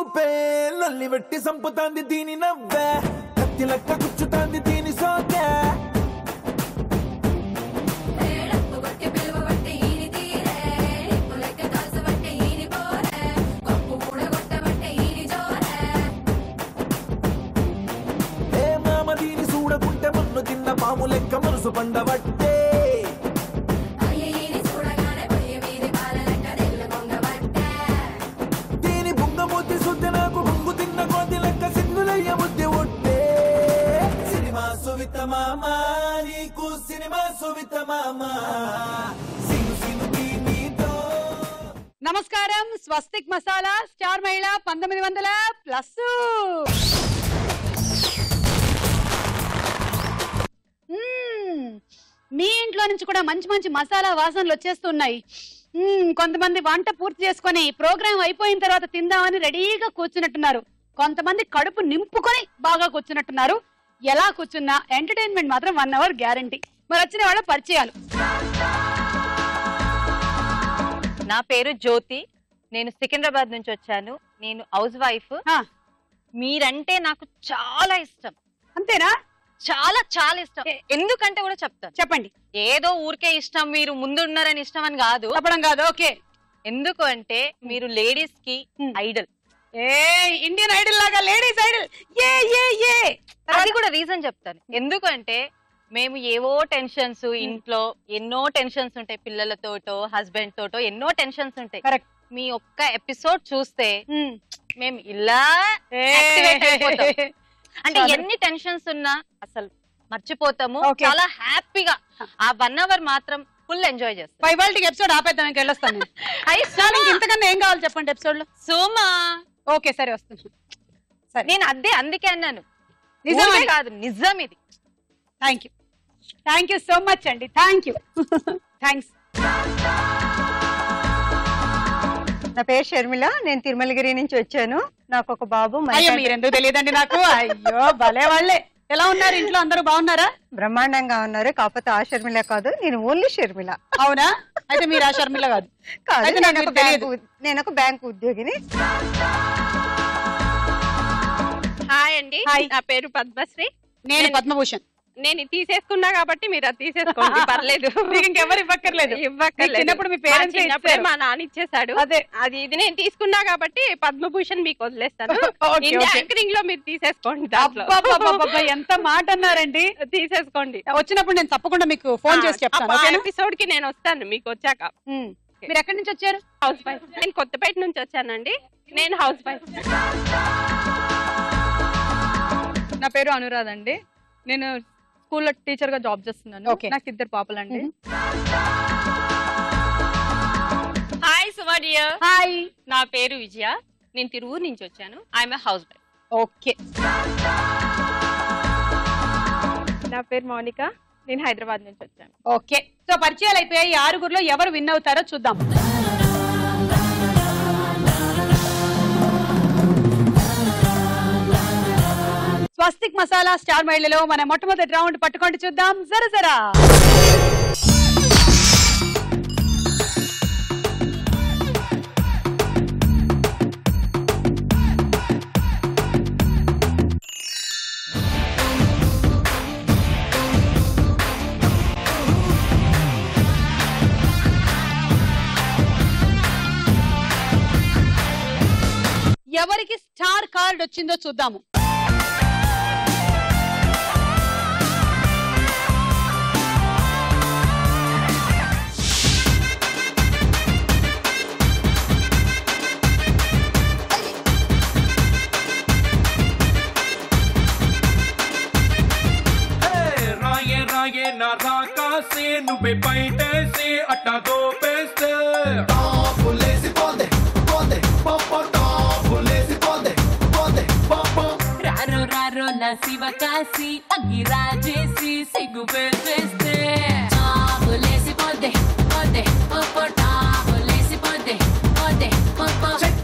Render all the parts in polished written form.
చూపే లల్లి వెట్టి సంపుతాంది దీని నవ్వే కత్తి లెక్క గుచ్చుతాంది దీని సోకే ఏ మామ దీని చూడకుంటే మన్ను తిన్న పాము లెక్క మనసు పండబట్టే మామా నీకు సినిమా సువిత మామా సిను సిను నీతో. నమస్కారం. స్వస్తిక్ మసాలా స్టార్ మహిళ 1900+. మీ ఇంట్లో నుంచి కూడా మంచి మంచి మసాలా వాసనలు వచ్చేస్తున్నాయి. కొంతమంది వంట పూర్తి చేసుకొని ప్రోగ్రాం అయిపోయిన తర్వాత తిందామని రెడీగా కూర్చున్నట్టున్నారు. కొంతమంది కడుపు నింపుకొని బాగా కూర్చున్నట్టున్నారు. ఎలా కూర్చున్నా ఎంటర్టైన్మెంట్ మాత్రం 1 అవర్ గ్యారంటీ. మరి వచ్చిన వాళ్ళ పరిచయాలు. నా పేరు జ్యోతి. నేను సికింద్రాబాద్ నుంచి వచ్చాను. నేను హౌస్ వైఫ్. మీరంటే నాకు చాలా ఇష్టం. అంతేనా? చాలా చాలా ఇష్టం. ఎందుకంటే కూడా చెప్తాను. చెప్పండి. ఏదో ఊరికే ఇష్టం, మీరు ముందున్నారని ఇష్టం అని కాదు. చెప్పడం కాదు. ఓకే. ఎందుకు అంటే మీరు లేడీస్ కి ఐడల్. ఇండియన్ ఐడల్ లాగా లేడీస్ ఐడల్. అది కూడా రీజన్ చెప్తాను. ఎందుకంటే మేము ఏవో టెన్షన్స్, ఇంట్లో ఎన్నో టెన్షన్స్ ఉంటాయి, పిల్లలతోటో హస్బెండ్ తోటో ఎన్నో టెన్షన్స్ ఉంటాయి. కరెక్ట్. మీ ఒక్క ఎపిసోడ్ చూస్తే మేము ఇలా యాక్టివేట్ అయిపోతాం. అంటే ఎన్ని టెన్షన్స్ ఉన్నా అసలు మర్చిపోతాము. చాలా హ్యాపీగా ఆ 1 అవర్ మాత్రం ఫుల్ ఎంజాయ్ చేస్తాం. ఇవాల్టి ఎపిసోడ్ ఆపేద్దాం, ఇంకా వెళ్ళొస్తాను. ఇంతకన్నా ఏం కావాలి చెప్పండి ఎపిసోడ్ లో? సుమా. ఓకే సరే వస్తుంది. సరే నేను అందుకే అన్నాను, నిజమే కాదు నిజం ఇది. థ్యాంక్ యూ సో మచ్ అండి. థ్యాంక్స్. నా పేరు షర్మిల. నేను తిరుమలగిరి నుంచి వచ్చాను. నాకు ఒక బాబు. మీరెందుకు తెలియదండి నాకు? అయ్యో భలే వాళ్ళే. ఎలా ఉన్నారు? ఇంట్లో అందరూ బాగున్నారా? బ్రహ్మాండంగా ఉన్నారు. కాకపోతే ఆ షర్మిల కాదు, నేను ఓన్లీ షర్మిల. అవునా? అయితే మీరు ఆ షర్మిల కాదు. నేను ఒక బ్యాంకు ఉద్యోగిని. హాయ్ అండి. నా పేరు పద్మశ్రీ. నేను పద్మభూషణ్. నేను తీసేసుకున్నా కాబట్టి మీరు అది తీసేసుకోండి, పర్లేదు. ఇంకెవరు ఇవ్వక్కర్లేదు. చిన్నప్పుడు మీ పేరెంట్స్ మా నాన్న ఇచ్చేసాడు. అదే అది ఇది నేను తీసుకున్నా కాబట్టి పద్మభూషణ్ మీకు వదిలేస్తాను. యాంకరింగ్ లో మీరు తీసేసుకోండి. ఎంత మాట అన్నారండి. తీసేసుకోండి. వచ్చినప్పుడు నేను తప్పకుండా మీకు ఫోన్ చేసి చెప్తాను. ఎపిసోడ్ కి నేను వస్తాను మీకు వచ్చాక. మీరు ఎక్కడి నుంచి వచ్చారు? House wife. నేను కొత్తపేట నుంచి వచ్చానండి. నేను హౌస్ వైఫ్. నా పేరు అనురాధ అండి. నేను స్కూల్లో టీచర్ గా జాబ్ చేస్తున్నాను. నాకు 2 పాపలండి. హాయ్ సువర్య. హాయ్. నా పేరు విజయ. నేను తిరువూరు నుంచి వచ్చాను. I'm house wife. ఓకే. నా పేరు మౌనిక. నేను హైదరాబాద్ నుంచి వచ్చాను. ఓకే. సో పరిచయాలు అయిపోయాయి. 6గురిలో ఎవరు విన్ అవుతారో చూద్దాం. స్వస్తిక్ మసాలా స్టార్ మహిళలో మన మొట్టమొదటి రౌండ్ పట్టుకోండి చూద్దాం. జరా ఎవరికి స్టార్ కార్డ్ వచ్చిందో చూద్దాము. రాకాసి నువ్వే బయటేసి అట్టా దోపేస్తే రారో రారో నా శివ కాసి అగ్గి రాజేసి సిగ్గు పెట్టేస్తే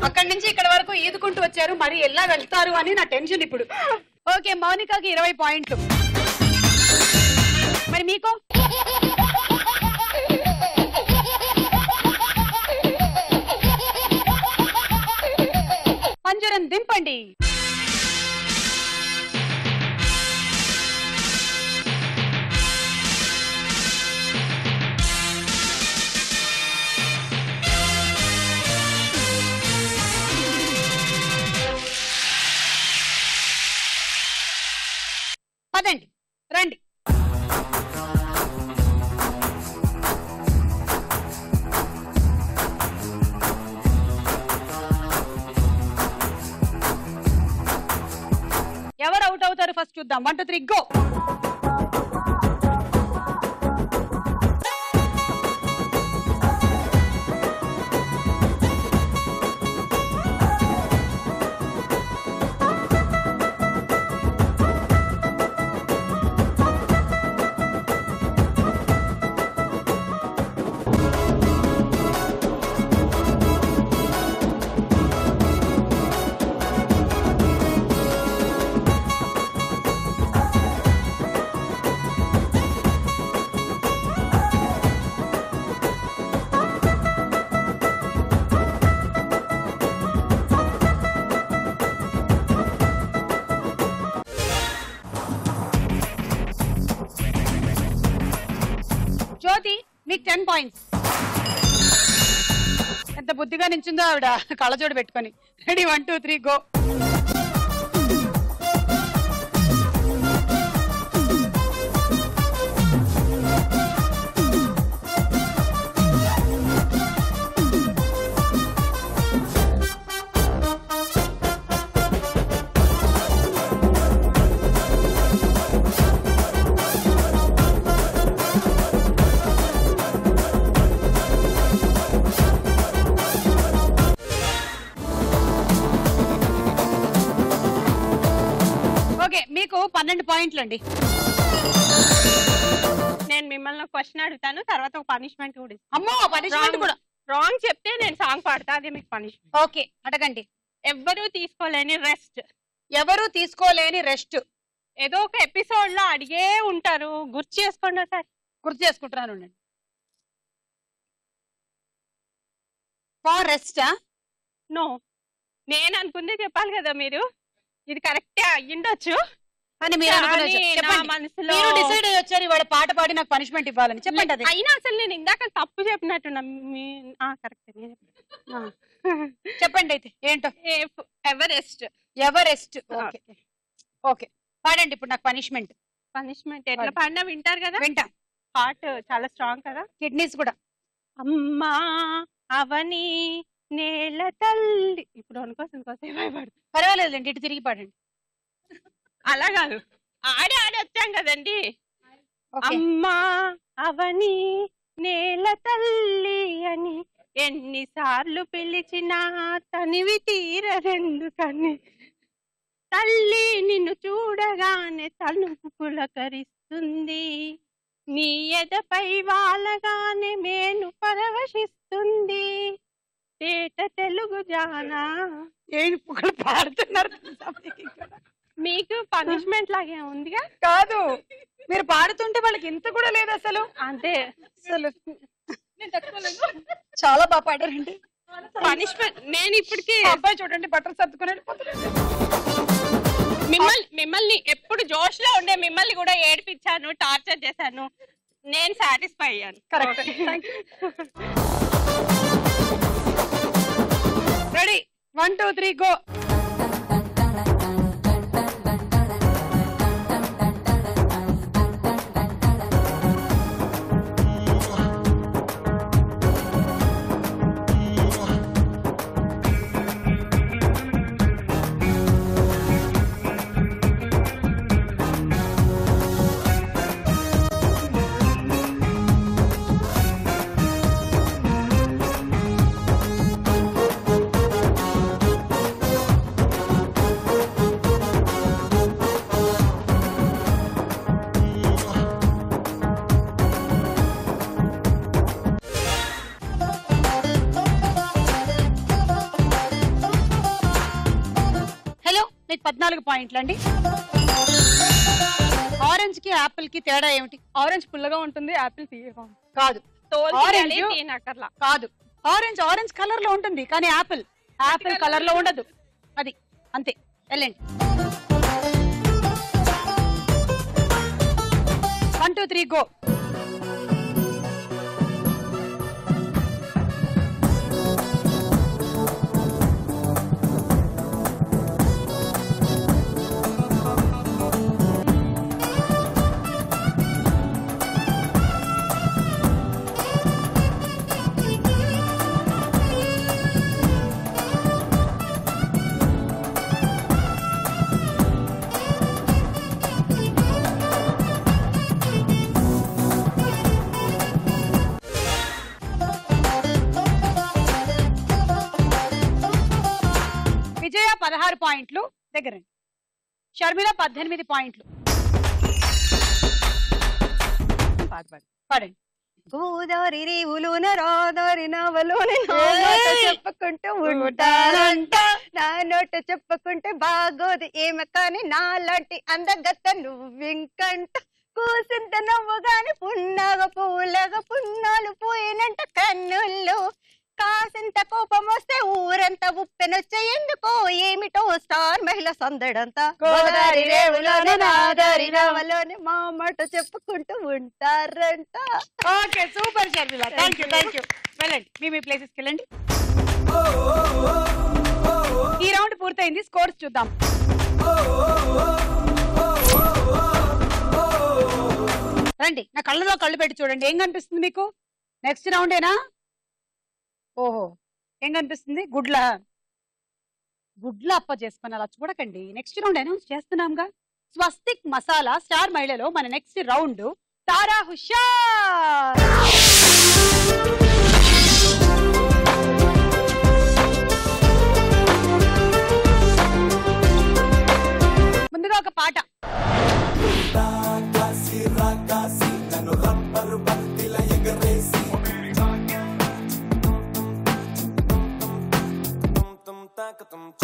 అక్కడి నుంచి ఇక్కడ వరకు ఈదుకుంటూ వచ్చారు. మరి ఎలా వెళ్తారు అని నా టెన్షన్ ఇప్పుడు. ఓకే, మౌనికకి 20 పాయింట్లు. మరి మీకు? పంజరం దింపండి. పదండి, రండి. ఎవరు అవుట్ అవుతారు ఫస్ట్ చూద్దాం. 1 2 3 గో. జ్యోతి మీకు 10 పాయింట్స్. ఎంత బుద్ధిగా నించుందో ఆవిడ కళ్ళజోడు పెట్టుకొని. Ready 1 2 3 go. ఓకే, మీకు 12 పాయింట్లు అండి. నేను మిమ్మల్ని క్వశ్చన్ అడుగుతాను, తర్వాత ఒక పనిష్మెంట్ కూడా ఇస్తాను. అమ్మో, పనిష్మెంట్ కూడా. రాంగ్ చెప్తే నేను సాంగ్ పాడతా, అది మీకు పనిష్మెంట్. ఓకే, అడగండి. ఎవ్వరూ తీసుకోలేని రెస్ట్. ఎవరు తీసుకోలేని రెస్ట్. ఏదో ఒక ఎపిసోడ్ లో అడిగే ఉంటారు, గుర్తు చేసుకోండి సార్. గుర్తు చేసుకుంటున్నాను. ఫర్ రెస్టా? నో, నేను అనుకుందే చెప్పాలి కదా మీరు. ఇది కరెక్టే అయ్యిండొచ్చు అని మీరు అనుకున్నారు. చెప్పండి, మనసులో మీరు డిసైడ్ అయ్యి వచ్చారు ఇవాళ పాట పాడి నాకు పనిష్మెంట్ ఇవ్వాలని. చెప్పండి. అది అయినా అసలు నేను ఇందాక తప్పు చెప్పినట్టున్నా. కరెక్ట్ చెప్పండి అయితే ఏంటో. ఎవరెస్ట్. ఎవరెస్ట్. ఓకే ఓకే, పాడండి ఇప్పుడు నాకు పనిష్మెంట్. పనిష్మెంట్ ఎట్లా పాడినా వింటారు కదా. వింటా. హార్ట్ చాలా స్ట్రాంగ్ కదా, కిడ్నీస్ కూడా. అమ్మా అవని నేల తల్లి. ఇప్పుడు అనుకోసేపు భయపడు. పర్వాలేదండి, ఇటు తిరిగి పాడండి. అలా కాదు, ఆడి వచ్చాం కదండి. అమ్మా అవని నేల తల్లి అని ఎన్నిసార్లు పిలిచినా తనివి తీరెందుకని, తల్లి నిన్ను చూడగానే తలుపు పులకరిస్తుంది, నీ ఎదపై వాలగానే మేను పరవశిస్తుంది, తేట తెలుగు జానా. ఏం పుకలు పాడుతున్నారు. మీకు పనిష్మెంట్ లాగే ఉందిగా. కాదు, మీరు పాడుతుంటే వాళ్ళకి ఇంత కూడా లేదు అసలు. అంతే, అసలు చాలా బాగా పాడారండి. పనిష్మెంట్. నేను ఇప్పటికి అబ్బాయి చూడండి బట్టలు సర్దుకుని మిమ్మల్ని ఎప్పుడు జోష్ లో ఉండే మిమ్మల్ని కూడా ఏడిపించాను, టార్చర్ చేశాను. నేను సాటిస్ఫై అయ్యాను. కరెక్ట్. Ready 1 2 3 go. మీకు 14 పాయింట్లు అండి. ఆరెంజ్ కి యాపిల్ కి తేడా ఏమిటి? ఆరెంజ్ పుల్లగా ఉంటుంది, యాపిల్ తీయగా ఉంటుంది. కాదు, ఆరెంజ్ కాదు. ఆరెంజ్ కలర్ లో ఉంటుంది కానీ యాపిల్ కలర్ లో ఉండదు. అది అంతే వెళ్ళండి 1 2 3 గో విజయ 16 పాయింట్లు దగ్గర షర్మిల 18 పాయింట్లు పాడండి గోదావరి రేవులోన రాదారి నవలోని చెప్పుకుంటూ ఉంటారంట నా నోట చెప్పుకుంటే బాగోదు ఏమ కానీ నాలాంటి అందగత్త నువ్వింకంట కూసింత నవ్వుగాని పున్నాగ పూలగా పున్నాలు పోయినంట కన్నుల్లో కాసింత కోపం వస్తే ఊరంతా ఉప్పెనొచ్చే ఎందుకో ఏమిటో స్టార్ మహిళ సందడంతా గోదావరి రేవులోనే నాదారి నవలోనే మా మాట చెప్పుకుంటూ ఉంటారంట. Okay super Sharmila thank you వెళ్ళండి మీ ప్లేసెస్కి వెళ్ళండి. ఈ రౌండ్ పూర్తయింది స్కోర్స్ చూద్దాం. రండి నా కళ్ళలో కళ్ళు పెట్టి చూడండి ఏం కనిపిస్తుంది మీకు నెక్స్ట్ రౌండేనా ఓహో ఏం కనిపిస్తుంది గుడ్ల అప్ప చేసుకుని అలా చూడకండి నెక్స్ట్ రౌండ్ అనౌన్స్ చేస్తున్నాంగా స్వస్తిక్ మసాలా స్టార్ మహిళలో మన నెక్స్ట్ రౌండ్ తారా హుషార్ ముందుగా ఒక పాట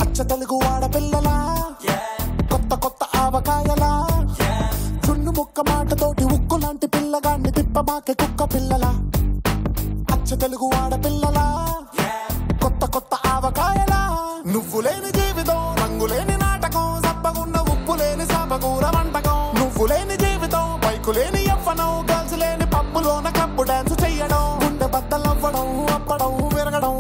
అచ్చ తెలుగు ఆడపిల్లలా కొత్త కొత్త ఆవకాయలా చున్ను ముక్క మాటతోటి ఉక్కు లాంటి పిల్లగాన్ని తిప్పమాకే కుక్క పిల్లలా అచ్చ తెలుగు ఆడపిల్లలా కొత్త కొత్త ఆవకాయలా నువ్వు లేని జీవితం రంగు లేని నాటకం సబ్బగున్న ఉప్పు లేని సాపకూర వంటకం నువ్వు లేని జీవితం బైకు లేని యవ్వనం గర్ల్స్ లేని పప్పులోన కప్పు డాన్స్ చెయ్యడం గుండె బద్దలవ్వడం అప్పడం విరగడం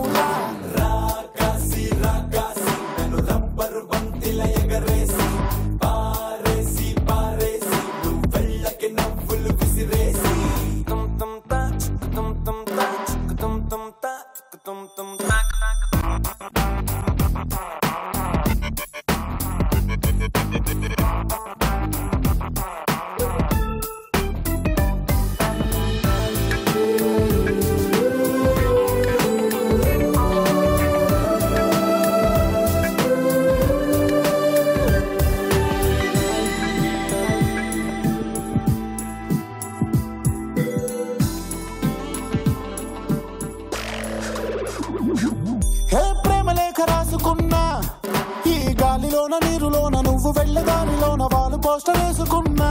నీరులోన నువ్వు వెళ్ళదానిలోన వాళ్ళు పోస్టర్ వేసుకున్నా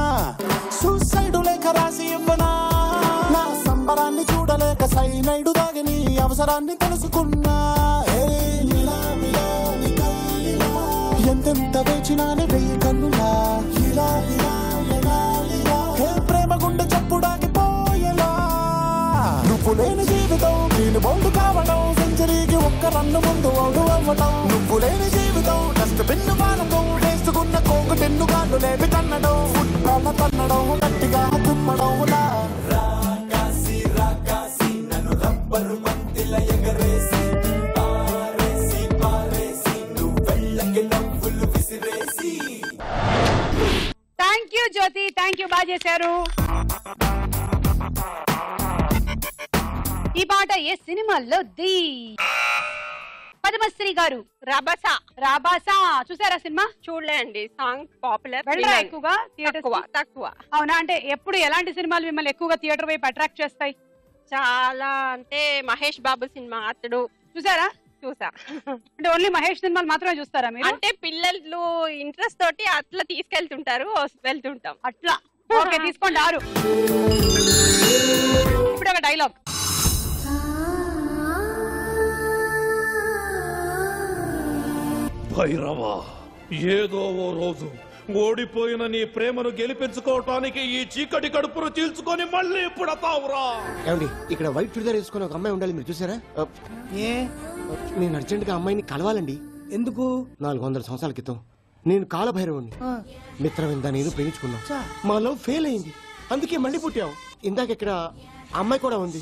సూసైడు లేక రాసి ఇవ్వనా నా సంబరాన్ని చూడలేక సైనైడు దాగి నీ అవసరాన్ని తెలుసుకున్నా ఎంతెంత వేచినాని వెయ్యి కన్నులా ప్రేమ గుండె చెప్పుడాగిపోయేలా నువ్వు లేని జీవితం నేను బౌండు కావడం సెంచరీకి ఒక్క రన్ను ముందు అవుడు అవ్వడం నువ్వు లేని జీవితం డస్ట్ బిన్ను వాడటం వేసుకున్న కోకు టెన్నుగాళ్ళు లేపి తన్నడం ఫుట్బాల్ తన్నడం గట్టిగా తుమ్మడం నన్ను రబ్బరు మంతిల ఎగరేసి పారేసి నువ్వు వెళ్ళకి నవ్వులు విసిరేసి. Thank you Jyothi thank you బాగా చేశారు. ఈ పాట ఏ సినిమాల్లో ది పద్మశ్రీ గారు రాబాసా చూసారా సినిమా? చూడలేండి. సాంగ్ పాపులర్ వెళ్ళరా ఎక్కువగా తక్కువ. అవునా? అంటే ఎప్పుడు ఎలాంటి సినిమాలు మిమ్మల్ని ఎక్కువగా థియేటర్ వైపు అట్రాక్ట్ చేస్తాయి? చాలా అంటే మహేష్ బాబు సినిమా అతడు చూసారా? చూసా. అంటే ఓన్లీ మహేష్ సినిమాలు మాత్రమే చూస్తారా మీరు? అంటే పిల్లలు ఇంట్రెస్ట్ తోటి అట్లా తీసుకెళ్తుంటారు, వెళ్తుంటాం అట్లా. ఓకే తీసుకోండి 6. ఇప్పుడు ఒక డైలాగ్. భైరవా, ఏదో ఓ రోజు ఓడిపోయిన నీ ప్రేమను గెలిపించుకోవటానికి ఈ చీకటి కడుపును చీల్చుకొని మళ్ళీ పుడతావురా. ఏమండి, ఇక్కడ వైట్ చుడిదార్ వేసుకుని ఒక అమ్మాయి ఉండాలి, మీరు చూసారా? నేను అర్జెంట్ గా అమ్మాయిని కలవాలండి. ఎందుకు? 400 సంవత్సరాల క్రితం నేను కాలభైరవుని, మిత్రవింద నేను ప్రేమించుకున్నాం. మా లవ్ ఫెయిల్ అయింది, అందుకే మళ్ళీ పుట్టాం. ఇందాక ఇక్కడ అమ్మాయి కూడా ఉంది,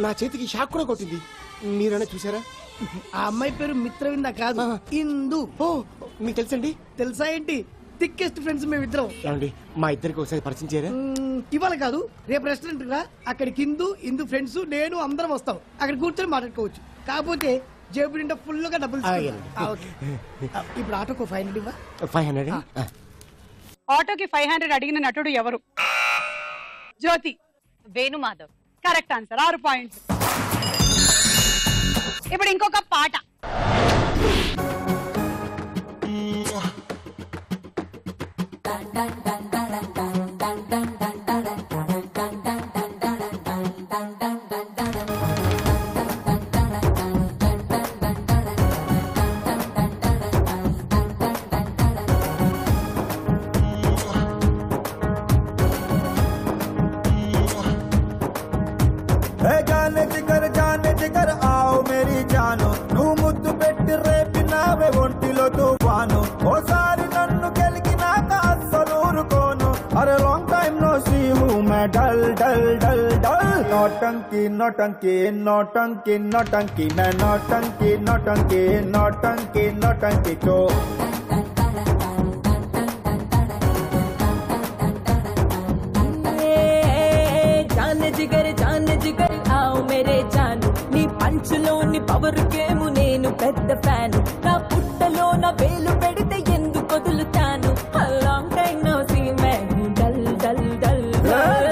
నా చేతికి షాక్ కూడా కొట్టింది. మీరైనా చూసారా? ఆ అమ్మాయి పేరు మిత్రవింద కాదు, ఇందు. ఓ, మీకు తెలుసండి? తెలుసా ఏంటి? థిక్కెస్ట్ ఫ్రెండ్స్ మేమిద్దరం. ఏమండి, మా ఇద్దరికి ఒకసారి పరిచయం చేయరా? ఇవాళ కాదు, రేపు రెస్టారెంట్ రా, అక్కడికి ఇందు ఫ్రెండ్స్ నేను అందరం వస్తాం. అక్కడ కూర్చొని మాట్లాడుకోవచ్చు. కాకపోతే జేబు నిండా ఫుల్ గా డబ్బులు. ఇప్పుడు ఆటోకు 500 ఇవ్వ. 500? ఆటోకి 500 అడిగిన నటుడు ఎవరు? Jyothi. Venumadhav. Correct answer, 6 points. ఇప్పుడు ఇంకొక పాట. जाने जिगर आओ मेरी जानो నువ్వు ముద్దు పెట్టి రేపినావే ఒంటిలో తుఫాను ఓసారి నన్ను గెలికినాక అస్సలు ఊరుకోను అరే లాంగ్ టైం నో సీ హూ మే డల్ డల్ డల్ డల్ నోటంకి నోటంకి నోటంకి నోటంకి మే నోటంకి నోటంకి నోటంకి నోటంకి తో जाने जिगर आओ मेरे जानू नी पंचलोनी पवर गेमु नेनु पेद्द फैनु ना पुट्टलो ना वेलु पेडिते ఎందుకు వదులుతాను లాంగ్ టైం నో సీ మే డల్ డల్ డల్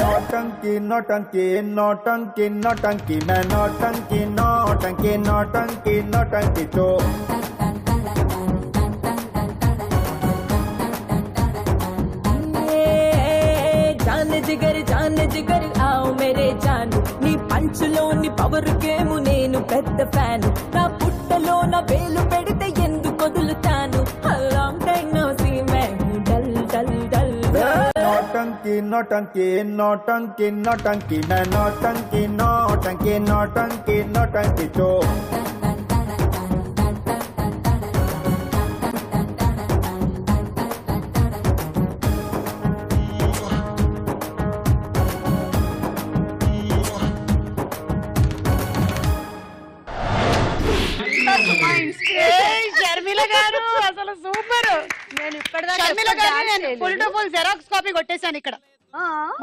నోటంకి నోటంకి నోటంకి నోటంకి మే నోటంకి నోటంకి నోటంకి నోటంకి తో जाने जिगर आओ मेरे जानू नी పంచులోని పవర్ గేము నేను పెద్ద ఫ్యాను నా పుట్టలో నా వేలు పెడితే ఎందుకు వదులుతాను లాంగ్ టైం నో సీ మే డల్ డల్ డల్ నోటంకి నోటంకి నోటంకి నోటంకి మే నోటంకి నోటంకి నోటంకి నోటంకి తో షర్మిల గారు అసలు సూపర్. నేను full to full xerox copy కొట్టేశాను ఇక్కడ.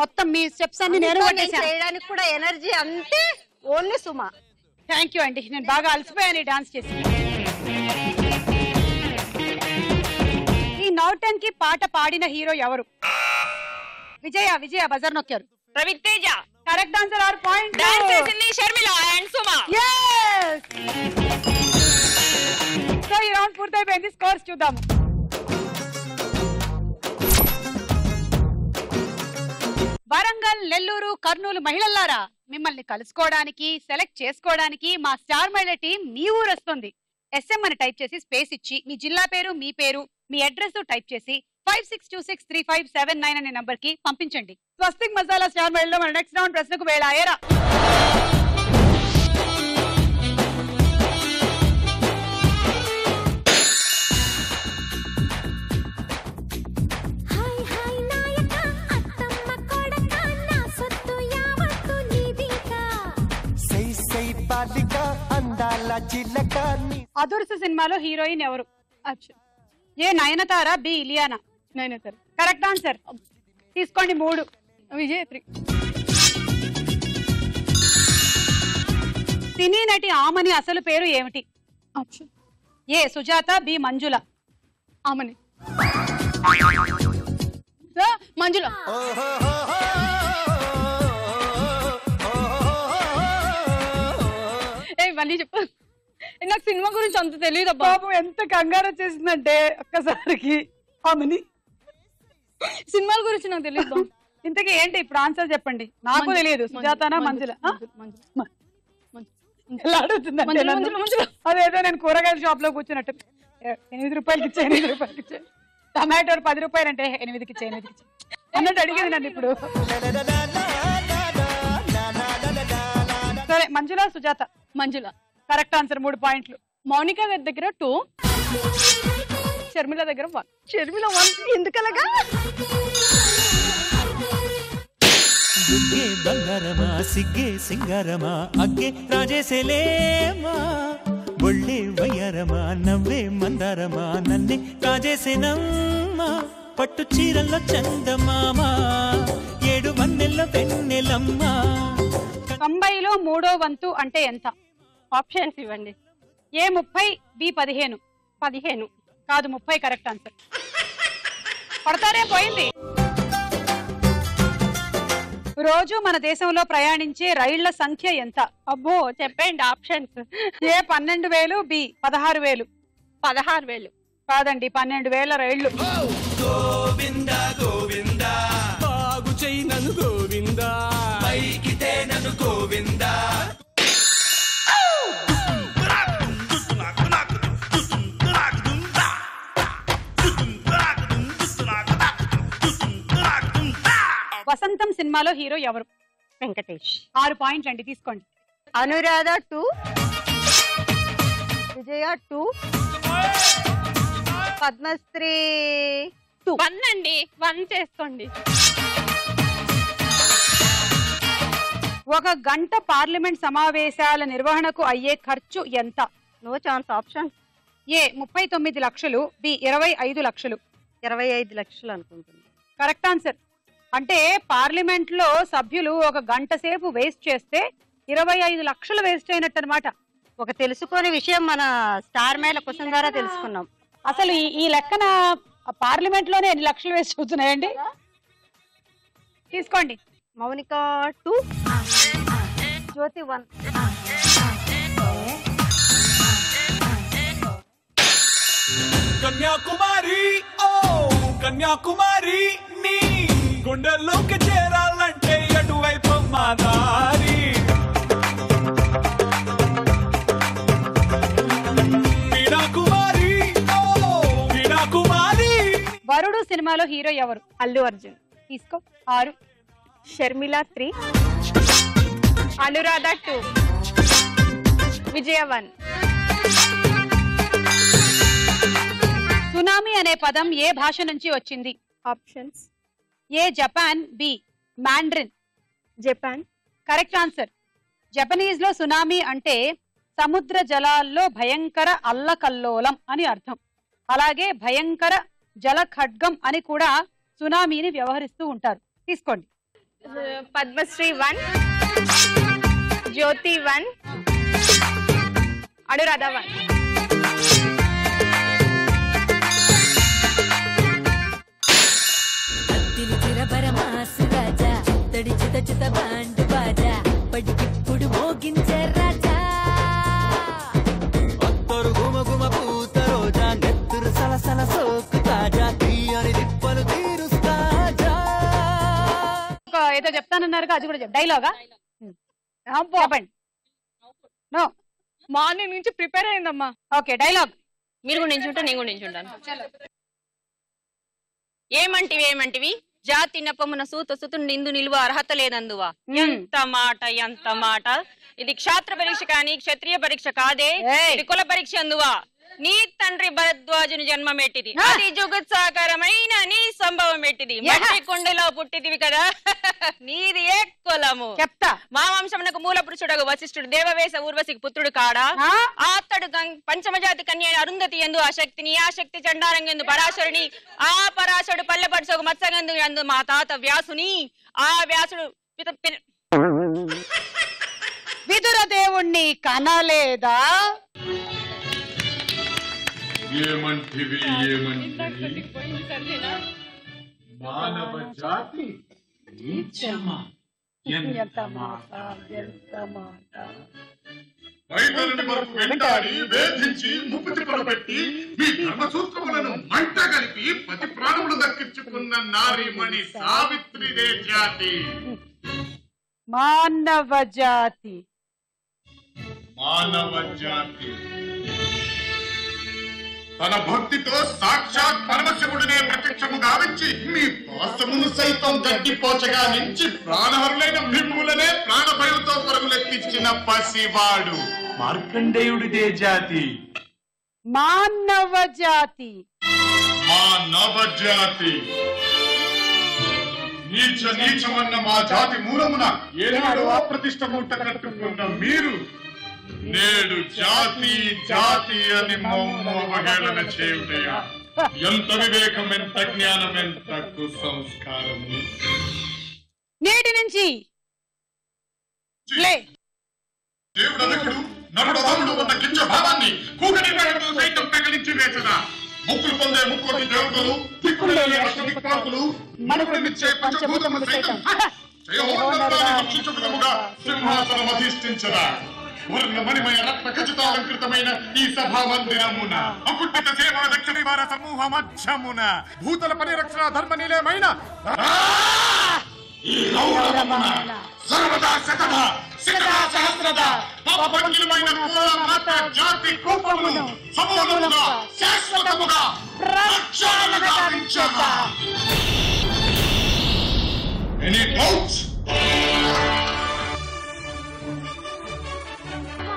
మొత్తం మీ స్టెప్స్ అన్ని నేను కొట్టేశాను. చేయడానికి కూడా ఎనర్జీ అంతే, ఓన్లీ సుమా. థ్యాంక్ యూ అండి, నేను బాగా అలసిపోయాను డాన్స్ చేసి. ఈ నౌటంకి పాట పాడిన హీరో ఎవరు? విజయ బజర్ నొక్కారు. Raviteja. Correct answer, 6 point. Dance చేసింది Sharmila and Suma. yes so ఈ రౌండ్ పూర్తయిపోయింది. స్కోర్స్ చూద్దాము. వరంగల్, నెల్లూరు, కర్నూలు మహిళల్లారా, మిమ్మల్ని కలుసుకోవడానికి, సెలెక్ట్ చేసుకోవడానికి మా స్టార్ మహిళ టీం మీ ఊరు వస్తుంది. SM అని టైప్ చేసి స్పేస్ ఇచ్చి మీ జిల్లా పేరు, మీ పేరు, మీ అడ్రస్ టైప్ చేసి 56263579 అనే నంబర్ కి పంపించండి. స్వస్తిక్ మసాలా స్టార్ మహిళలో మన నెక్స్ట్ రౌండ్ ప్రశ్నకు వేళ అయ్యారా. అదుర్సు సినిమాలో హీరోయిన్ ఎవరు? A Nayanthara, B Ileana. Nayanthara. Correct answer. తీసుకోండి 3. విజయత్రి. సినీ నటి ఆమని అసలు పేరు ఏమిటి? A Sujatha, B Manjula. ఆమని. మంజుల. మళ్ళీ చెప్పు, నాకు సినిమా గురించి అంత తెలియదు. బాబు ఎంత కంగారు వచ్చేసిందంటే ఒక్కసారికి. ఆమని సినిమాల గురించి నాకు తెలియదు. ఇంతకీ ఏంటి ఇప్పుడు ఆన్సర్ చెప్పండి. నాకు తెలియదు. సుజాతనా, మంజుల? అదేదో నేను కూరగాయల షాప్ లో కూర్చున్నట్టు. 8 రూపాయలకి ఇచ్చే 8 రూపాయలకి ఇచ్చే టమాటోలు 10 రూపాయలు అంటే 8కి ఇచ్చే 8కి ఇచ్చే అన్నట్టు అడిగేది నన్ను ఇప్పుడు. సరే మంజుల సుజాత. మంజుల కరెక్ట్ ఆన్సర్ 3 పాయింట్లు. మౌనిక గారి దగ్గర 2, షర్మిల దగ్గర 1. షర్మిల 1 ఎందుకలగా? దుగ్గే బంగారమా సిగ్గే సింగారమా అగ్గే రాజేసేలేమా ఒళ్ళే వయ్యారమా నవ్వే మందారమా నన్నే కాజేసేనమ్మా పట్టు చీరల్లో చందమామా 7 వన్నెల్లో వెన్నెలమ్మా. 90లో 3వ వంతు అంటే ఎంత? ఆప్షన్స్ ఇవ్వండి. ఏ 30, బి 15. 15 కాదు 30 కరెక్ట్ ఆన్సర్. పడతారే పోయింది. రోజు మన దేశంలో ప్రయాణించే రైళ్ల సంఖ్య ఎంత? అబ్బో చెప్పండి ఆప్షన్స్. ఏ 12,000, బి 16,000. 16,000 కాదండి 12,000 రైళ్లు. గోవింద గోవింద బాగు చెయ్యి నన్ను గోవింద పైకితే నన్ను గోవింద. వసంతం సినిమాలో హీరో ఎవరు? వెంకటేష్. 6 పాయింట్లు అండి తీసుకోండి. అనురాధ 2, విజయ 2, పద్మశ్రీ 2. 1 అండి. 1 చేసుకోండి. 1 గంట పార్లమెంట్ సమావేశాల నిర్వహణకు అయ్యే ఖర్చు ఎంత? No chance. ఆప్షన్ ఏ 39 లక్షలు, బి 25 లక్షలు. 25 లక్షలు అనుకుంటున్నాను. Correct answer. అంటే పార్లమెంట్ లో సభ్యులు 1 గంట సేపు వేస్ట్ చేస్తే 25 లక్షలు వేస్ట్ అయినట్టు అనమాట. ఒక తెలుసుకోని విషయం మన స్టార్ మేళ క్వశ్చన్ ద్వారా తెలుసుకున్నాం. అసలు ఈ లెక్కన పార్లమెంట్ లోనే ఎన్ని లక్షలు వేస్ట్ అవుతున్నాయండి? తీసుకోండి. మౌనిక 2, జ్యోతి 1. కన్యాకుమారి ఓ కన్యాకుమారి నీ గుండెల్లోకి చేరాలంటే అటువైపు మా దారి. వీణాకుమారి ఓ వీణాకుమారి. వరుడు సినిమాలో హీరో ఎవరు? అల్లు అర్జున్. తీసుకో. 6. షర్మిల 3, అనురాధ 2, విజయ 1. సునామీ అనే పదం ఏ భాష నుంచి వచ్చింది? Options. A Japan, B Mandarin. Japan. Correct answer. Japanese లో సునామీ అంటే సముద్ర జలాల్లో భయంకర అల్లకల్లోలం అని అర్థం. అలాగే భయంకర జల ఖడ్గం అని కూడా సునామీని వ్యవహరిస్తూ ఉంటారు. తీసుకోండి. పద్మశ్రీ 1, జ్యోతి 1, అనురాధ 1. రాజా తడి చిత చిత బాండ్ బాజా పడికిప్పుడు మోగించే రాజా అత్తరు గుమ గుమ పూత రోజా నెత్తురు సలసల సోకు తాజా తీయని దిప్పలు తీరుస్తాజా. ఏదో చెప్తానన్నారుగా అది కూడా డైలాగా చెప్పండి. నో మార్నింగ్ నుంచి ప్రిపేర్ అయిందమ్మా. Okay dialogue. మీరు కూడా నించుంటే నేను కూడా నించుంటాను. ఏమంటివి జాతి నెపమున సూత సుతుండి ఇందు నిలువ అర్హత లేనందువా. ఎంత మాట ఎంత మాట. ఇది క్షాత్ర పరీక్ష కానీ క్షత్రియ పరీక్ష కాదే. ఇది కుల పరీక్ష అందువా. నీ తండ్రి భరద్వాజుని జన్మమెట్టిది, అది జుగుత్సాకరమైన నీ సంభవం ఎట్టిది. మట్టి కుండలో పుట్టిదివి కదా, నీది ఏ కులము చెప్తా. మా వంశమునకు మూల పురుషుడు వశిష్ఠుడు దేవవేశ ఊర్వశికి పుత్రుడు కాడా. అతడు పంచమజాతి కన్య అరుంధతి ఎందు ఆ శక్తిని, ఆ శక్తి చండారంగెందు పరాశరుని, ఆ పరాశరుడు పల్లెపడుచోకు మత్సగందు ఎందు మా తాత వ్యాసుని, ఆ వ్యాసుడు విదుర దేవుణ్ణి కనలేదా. ఏమంటివి మానవ జాతి నీచమా. ఎంత మాట ఎంత మాట. వైద్యుని వరకు వెంటాడి వేధించి ముప్పు తిప్పలు పెట్టి మీ ధర్మసూత్రములను మంట కలిపి పతి ప్రాణములు దక్కించుకున్న నారీమణి సావిత్రిదే జాతి. మానవ జాతి. మానవ జాతి తన భక్తితో సాక్షాత్ పరమశివుడినే ప్రత్యక్షము గావించి మీ పాసమును సైతం గడ్డిపోచగా నుంచి ప్రాణహరులైన మిమ్ములనే ప్రాణభయంతో పరుగులెత్తించిన పసివాడు మార్కండేయుడిదే జాతి మానవ జాతి. మానవ జాతి నీచమన్న మా జాతి మూలమున ఏనాడో అప్రతిష్ట మూట కట్టుకున్న మీరు నేడు జాతి జాతి అని అవహేళన చేయుటయా? ఎంత వివేకం, ఎంత జ్ఞానం, ఎంత కుసంస్కారము! నేటి నుంచి దేవుడు అనకుడు నరుడు రాముడు ఉన్న కించ భావాన్ని కూకటి పేడతో సైతం పెకలించి వేసదా? ముక్కులు పొందే ముక్కోటి దేవతలు, దిక్కులే అష్టదిక్పాలకులు, మనుగుడినిచ్చే పంచభూతములు సైతం రక్షించుకునముగా సింహాసనం అధిష్ఠించరా? వర్ణమణిమయ రత్న ఖచ్చితాలంకృతమైన ఈ సభా మందిరమున అకుట్టిత సేవా దక్షిణ వార సమూహ మధ్యమున భూతల పరిరక్షణ ధర్మ నిలయమైన ఈ గౌరవమున సర్వదా శతదా శతదా సహస్రదా పాపపంకిలమైన కుల మత జాతి కోపమును సమూలముగా శాశ్వతముగా ప్రక్షాళన గావించగా. Any doubts?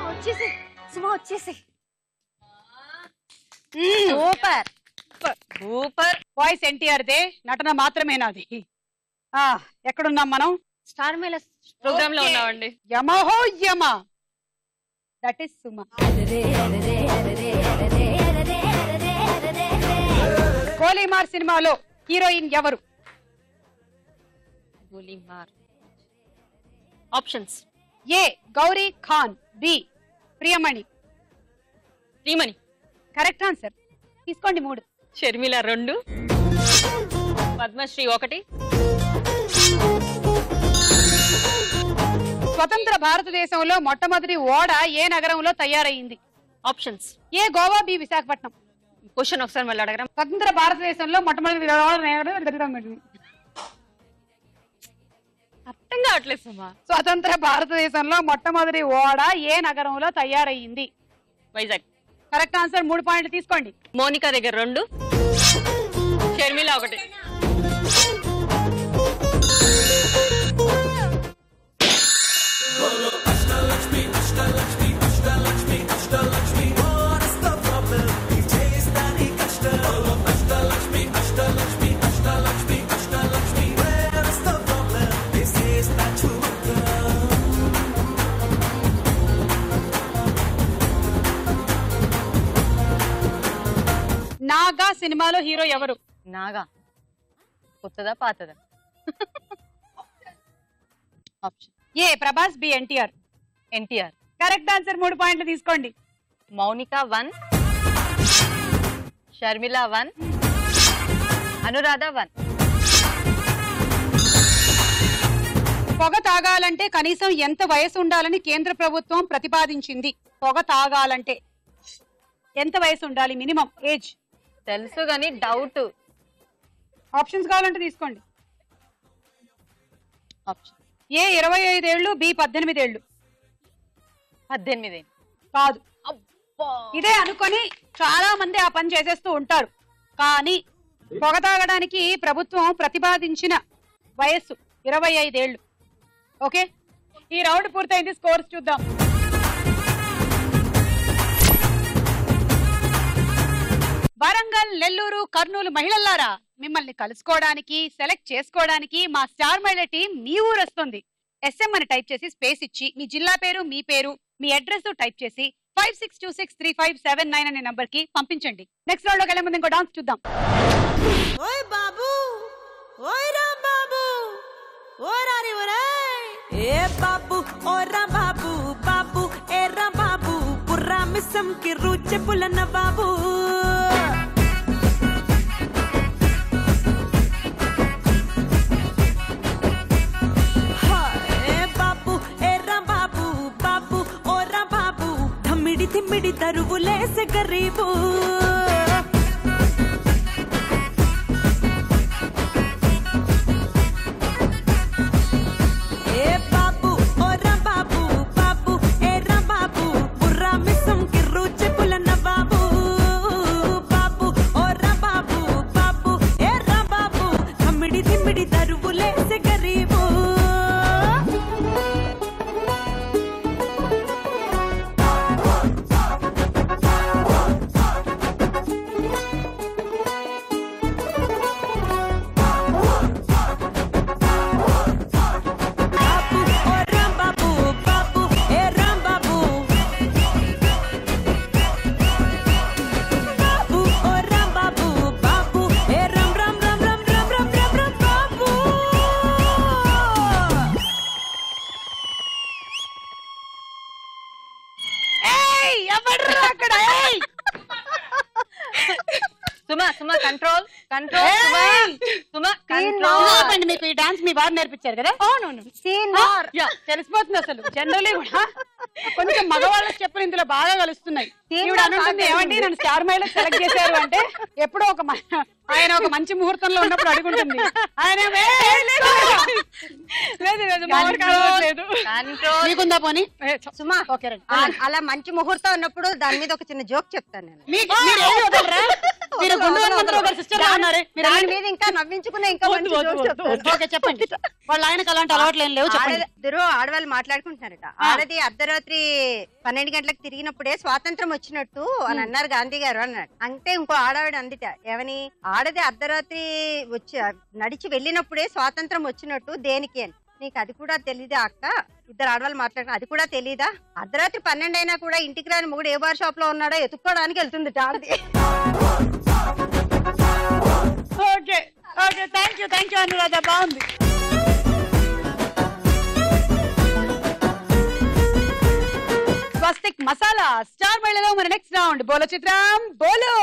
వచ్చేసి సుమా వచ్చేసి. Super super. Voice NTR they, నటన మాత్రమే నాది. ఎక్కడున్నాం మనం? స్టార్ మేళ ప్రోగ్రామ్ లో ఉన్నామండి. యమహో యమ, దట్ ఈస్ సుమా. గోలీమార్ సినిమాలో హీరోయిన్ ఎవరు? Golimaar. Options: A Gowri Khan, B Priyamani. Priyamani correct answer. తీసుకోండి 3. షర్మిల 2, పద్మశ్రీ 1. స్వతంత్ర భారతదేశంలో మొట్టమొదటి ఓడ ఏ నగరంలో తయారైంది? ఆప్షన్స్: ఏ గోవా, బి విశాఖపట్నం. క్వశ్చన్ ఒకసారి మళ్ళీ అడగరా? స్వతంత్ర భారతదేశంలో మొట్టమొదటి అర్థం కావట్లేదు సుమా. స్వతంత్ర భారతదేశంలో మొట్టమొదటి ఓడ ఏ నగరంలో తయారయ్యింది? వైజాగ్. Correct answer. 3 పాయింట్లు తీసుకోండి. మోనికా దగ్గర 2, షర్మిల 1. నాగా సినిమాలో హీరో ఎవరు? నాగా కొత్తదా పాతదా? Option: A Prabhas, B NTR. NTR. Correct answer. 3 పాయింట్లు తీసుకోండి. మౌనిక 1, షర్మిల 1, అనురాధ 1. పొగ తాగాలంటే కనీసం ఎంత వయసు ఉండాలని కేంద్ర ప్రభుత్వం ప్రతిపాదించింది? పొగ తాగాలంటే ఎంత వయసు ఉండాలి? మినిమం ఏజ్ తెలుసు గానీ డౌట్. ఆప్షన్స్ కావాలంటే తీసుకోండి. ఏ 25 ఏళ్ళు, బి 18 ఏళ్ళు. 18 కాదు. ఇదే అనుకొని చాలా మంది ఆ పని చేసేస్తూ ఉంటారు. కానీ పొగ తాగడానికి ప్రభుత్వం ప్రతిపాదించిన వయస్సు 25 ఏళ్ళు. ఓకే, ఈ రౌండ్ పూర్తయింది. స్కోర్స్ చూద్దాం. వరంగల్, నెల్లూరు, కర్నూలు మహిళలారా, మిమ్మల్ని కలుసుకోవడానికి, సెలెక్ట్ చేసుకోవడానికి మా స్టార్ మహిళ టీం మీ ఊరు వస్తుంది. SM అని టైప్ చేసి స్పేస్ ఇచ్చి మీ జిల్లా పేరు, మీ పేరు, మీ అడ్రస్ టైప్ చేసి 56263579 అనే నంబర్ కి పంపించండి. నెక్స్ట్ రౌండ్ లోకి వెళ్ళే ముందు ఇంకో డాన్స్ చూద్దాం. ఓయ్ బాబు, ఓయ్ రామ్ బాబు, ఓ రాని ఒరేయ్. ఏ బాబు, ఓ రామ్ బాబు, బాబు ఏ రామ్ బాబు, పుర్రా మిస్సం కి రుచి పులన్న బాబు. తిమ్మిడి తరువులేసే గరీబు. ఏ బాబు, ఓ రా బాబు, బాబు ఏ రా బాబు, బుర్రా మిస్సం కి రుచి పులన్న బాబు. సుమా సుమా కంట్రోల్ కంట్రోల్ సుమా కంట్రోల్. మీకు ఈ డాన్స్ మీ వారు నేర్పించారు కదా? అవునవును. తెలిసిపోతుంది అసలు. జనరల్లీ కూడా కొంచెం మగవాళ్ళకి చెప్పులు ఇందులో బాగా కలుస్తున్నాయి. ఏమండి నన్ను స్టార్ మైల్ సెలెక్ట్ చేశారు అంటే ఎప్పుడో ఆయన ఒక మంచి ముహూర్తంలో ఉన్నప్పుడు అడుగుంటుంది. ఆయన మీకుందా పోనీ సుమా అలా మంచి ముహూర్తం ఉన్నప్పుడు దాని మీద ఒక చిన్న జోక్ చెప్తాను నేను. దాని మీద ఇంకా నవ్వించుకునే ఇంకా చెప్పండి. వాళ్ళ ఆయనకు అలాంటి అలవాట్లు ఏం లేవు. ఇద్దరు ఆడవాళ్ళు మాట్లాడుకుంటున్నారట. ఆడది అర్ధరాత్రి 12 గంటలకు తిరిగినప్పుడే స్వాతంత్రం వచ్చినట్టు అని అన్నారు గాంధీ గారు అన్నాడు. అంటే ఇంకో ఆడవాడు అందిట ఏమని, ఆడది అర్ధరాత్రి వచ్చి నడిచి వెళ్ళినప్పుడే స్వాతంత్రం వచ్చినట్టు దేనికి అని. నీకు అది కూడా తెలీదా అక్క? ఇద్దరు ఆడవాళ్ళు మాట్లాడుకున్నారు. అది కూడా తెలీదా? అర్ధరాత్రి 12 అయినా కూడా ఇంటికి రాని మొగుడు ఏ బార్ షాప్ లో ఉన్నాడో ఎత్తుక్కోవడానికి వెళ్తుంది ఆడది. Okay okay thank you Anuradha, బాగుంది. స్వస్తిక్ మసాలా స్టార్ మైళ్ళలో మన నెక్స్ట్ రౌండ్ బోలో చిత్రం బోలో.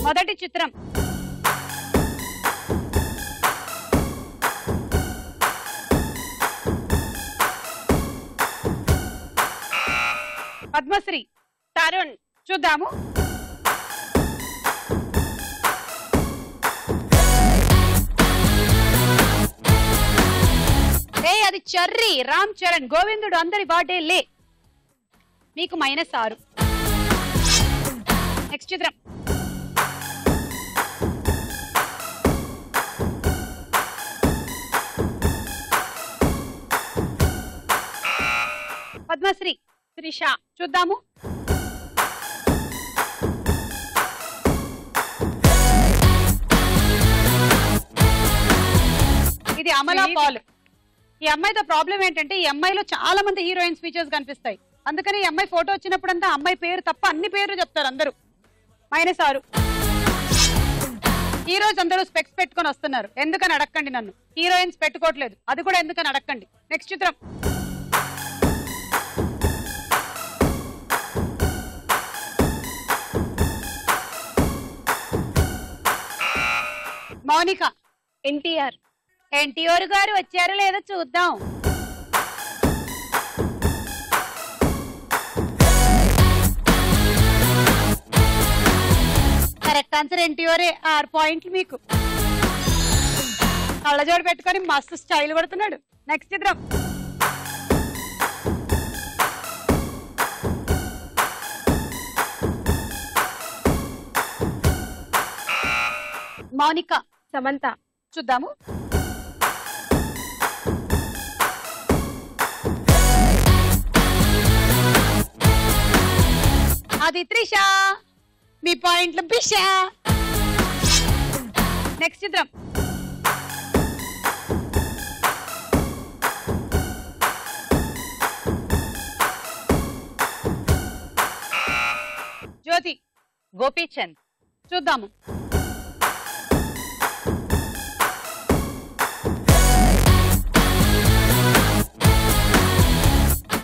మొదటి చిత్రం పద్మశ్రీ తరుణ్. చూద్దాము. అది చర్రి రామ్ చరణ్. గోవిందుడు అందరి వాడే లే. మీకు -6. నెక్స్ట్ చిత్రం పద్మశ్రీ త్రిష. చూద్దాము. ఇది అమలా పాల్. ఈ అమ్మాయితో ప్రాబ్లం ఏంటంటే ఈ అమ్మాయిలో చాలా మంది హీరోయిన్స్ ఫీచర్స్ కనిపిస్తాయి. అందుకని ఈ అమ్మాయి ఫోటో వచ్చినప్పుడంతా అమ్మాయి పేరు తప్ప అన్ని పేర్లు చెప్తారు అందరూ. -6. హీరోస్ అందరూ స్పెక్స్ పెట్టుకొని వస్తున్నారు. ఎందుకని అడక్కండి నన్ను. హీరోయిన్స్ పెట్టుకోవట్లేదు, అది కూడా ఎందుకని అడక్కండి. నెక్స్ట్ చిత్రం మౌనిక. ఎన్టీఆర్ గారు వచ్చారో లేదో చూద్దాం. Correct answer NTR. 6 పాయింట్లు మీకు. కళ్ళజోడు పెట్టుకొని మస్తు స్టైల్ కొడుతున్నాడు. నెక్స్ట్ చిత్రం మౌనిక సమంత. చూద్దాము. అది త్రిష. మీ పాయింట్లు బిష. నెక్స్ట్ చిత్రం జ్యోతి. గోపీచంద్. చూద్దాము.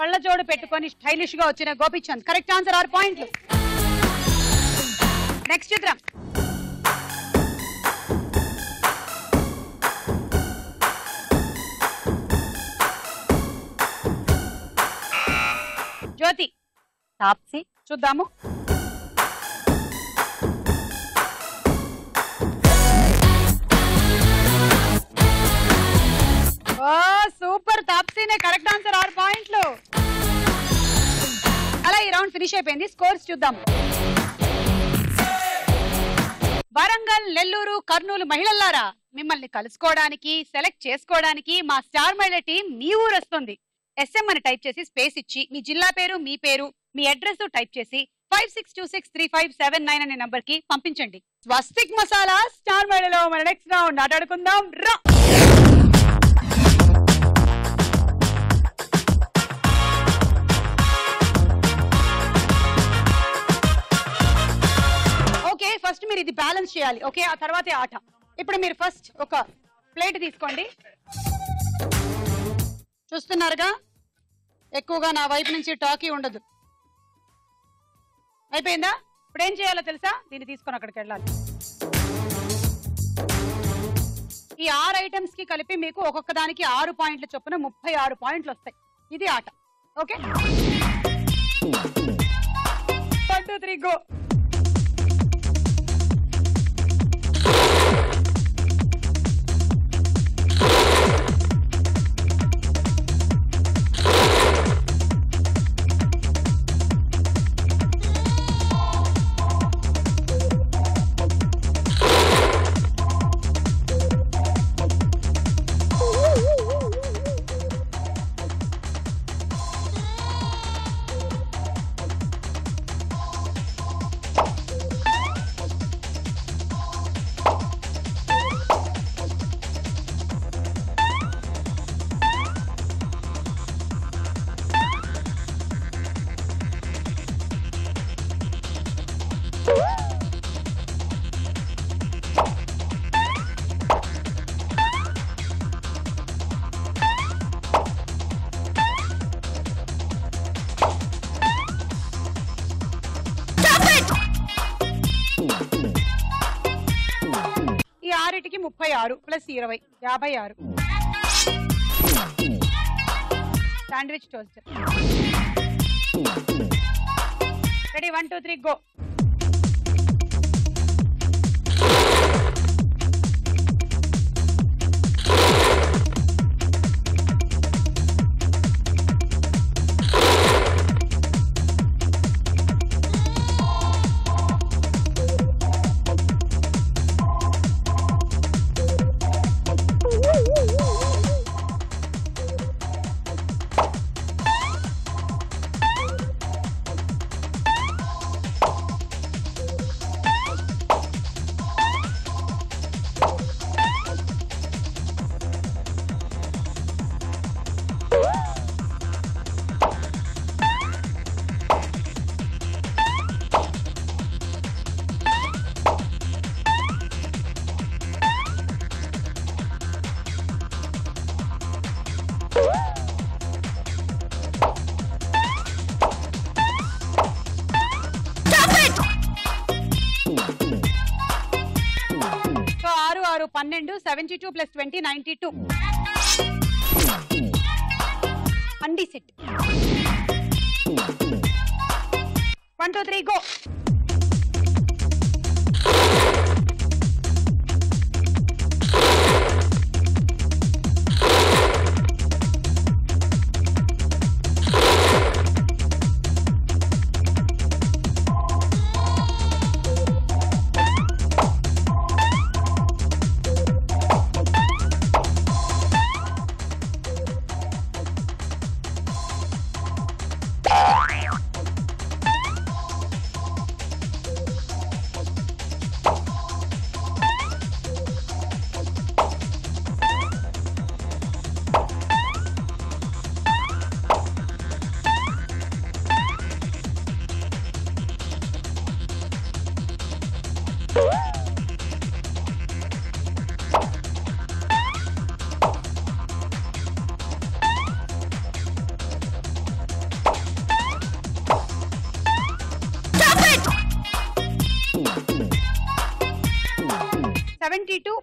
కళ్ళ జోడు పెట్టుకొని స్టైలిష్ గా వచ్చిన గోపీచంద్. Correct answer. 6 పాయింట్లు. నెక్స్ట్ చిత్రం జ్యోతి. తాప్సీ. చూద్దాము. ఓ సూపర్, తాప్సీనే కరెక్ట్ ఆన్సర్. 6 పాయింట్లు. అలా ఈ రౌండ్ ఫినిష్ అయిపోయింది. స్కోర్స్ చూద్దాం. వరంగల్, నెల్లూరు, కర్నూలు మహిళల్లారా, మిమ్మల్ని కలుసుకోవడానికి సెలెక్ట్ చేసుకోవడానికి మా స్టార్ మైళ్ళ టీం మీ ఊరు వస్తుంది. SM అని టైప్ చేసి స్పేస్ ఇచ్చి మీ జిల్లా పేరు, మీ పేరు, మీ అడ్రస్ టైప్ చేసి 56263579 అనే నంబర్ కి పంపించండి. స్వస్తిక్ మసాలా స్టార్ మైళ్ళలో మన నెక్స్ట్ రౌండ్ ఆటాడుకుందాం రా. ఫస్ట్ మీరు ఇది బ్యాలెన్స్ అనౌన్స్ చేయాలి. ఓకే, ఆ తర్వాతే ఆట. ఇప్పుడు మీరు ఫస్ట్ ఒక ప్లేట్ తీసుకోండి. చూస్తున్నారుగా, ఎక్కువగా నా వైపు నుంచి టాకీ ఉండదు. అయిపోయిందా? ఇప్పుడు ఏం చేయాలో తెలుసా? దీన్ని తీసుకొని అక్కడికి వెళ్ళాలి. ఈ 6 ఐటమ్స్ కి కలిపి మీకు ఒక్కొక్క దానికి 6 పాయింట్ల చొప్పున 36 పాయింట్లు వస్తాయి. ఇది ఆట. Okay, 1 2 3 go. ఈ 6టికి 36 plus 20 56. Sandwich toaster ready. 1 2 3 go. So 6 6 12 72 plus 20 92. అండి set. 1 2 3 go.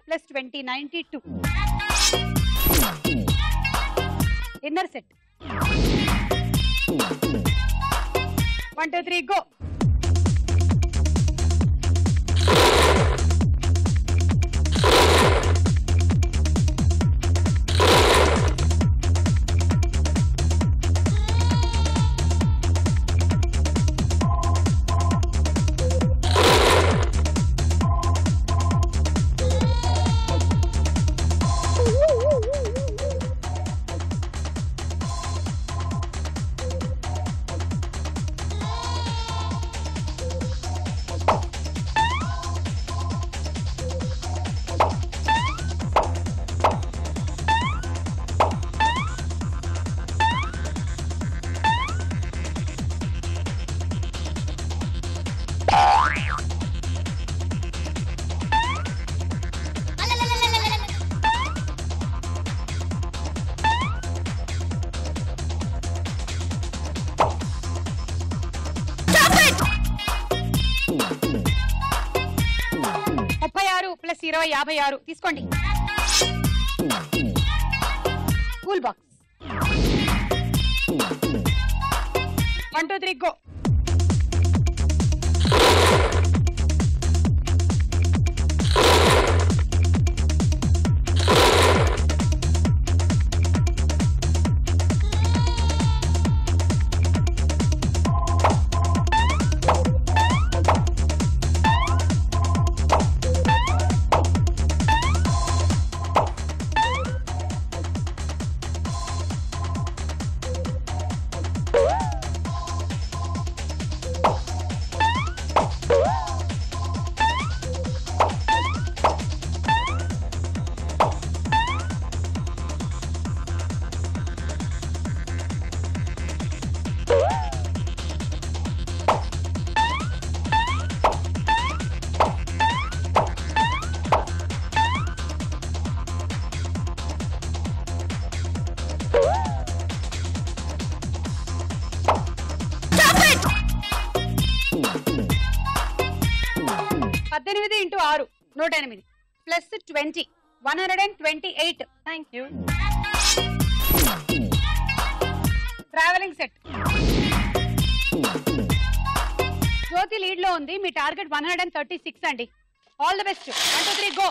Plus 20 92. Inner set. 1 2 3 go. 20, 56 తీసుకోండి. Cool box 1, 2, 3 go. Into 6 108 plus 20 128. Thank you. Travelling set. Jyothi lead లో ఉంది. మీ టార్గెట్ 136 అండి. All the best. 1, 2, 3 గో.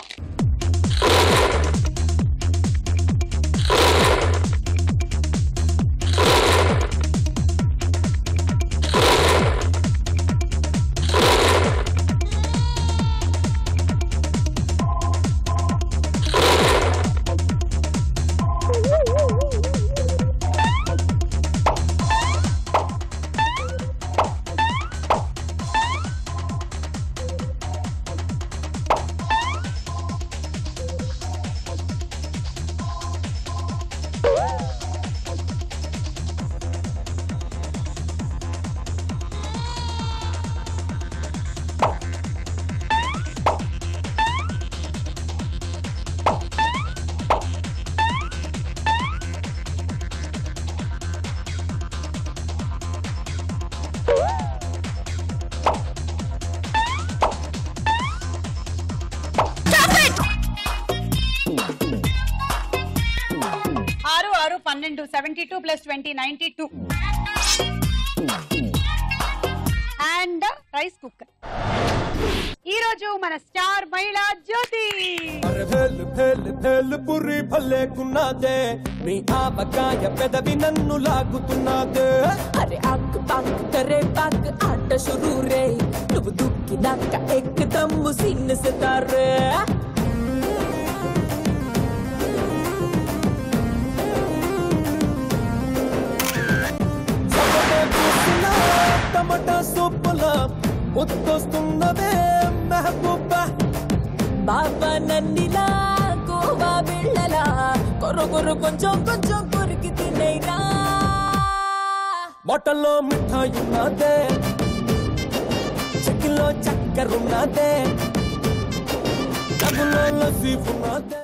ఆరు 12 72 ప్లస్ 20 92. And rice cooker. ఈ రోజు మన స్టార్ మహిళ జ్యోతి. పురి భలేకున్నాదే నీ ఆవకాయ పెదవి నన్ను లాగుతున్నాదే. అరే ఆక్ పాక్ కరే పాక్ ఆట షురూ రే నువ్వు దుక్కినాక ఎక్కదమ్ము సిన్ సితారే. టమాటా సూపులా ముద్దొస్తున్నవే మెహబూబా. బాబా నన్నిలా కోవా బిళ్ళలా కొరకొర కొంచెం కొంచెం కొరికి తినేరా. బొట్టల్లో మిఠాయి ఉన్నదే చెక్కిలో చక్కెర ఉన్నదే డబ్బులో లస్సీ ఉన్నదే.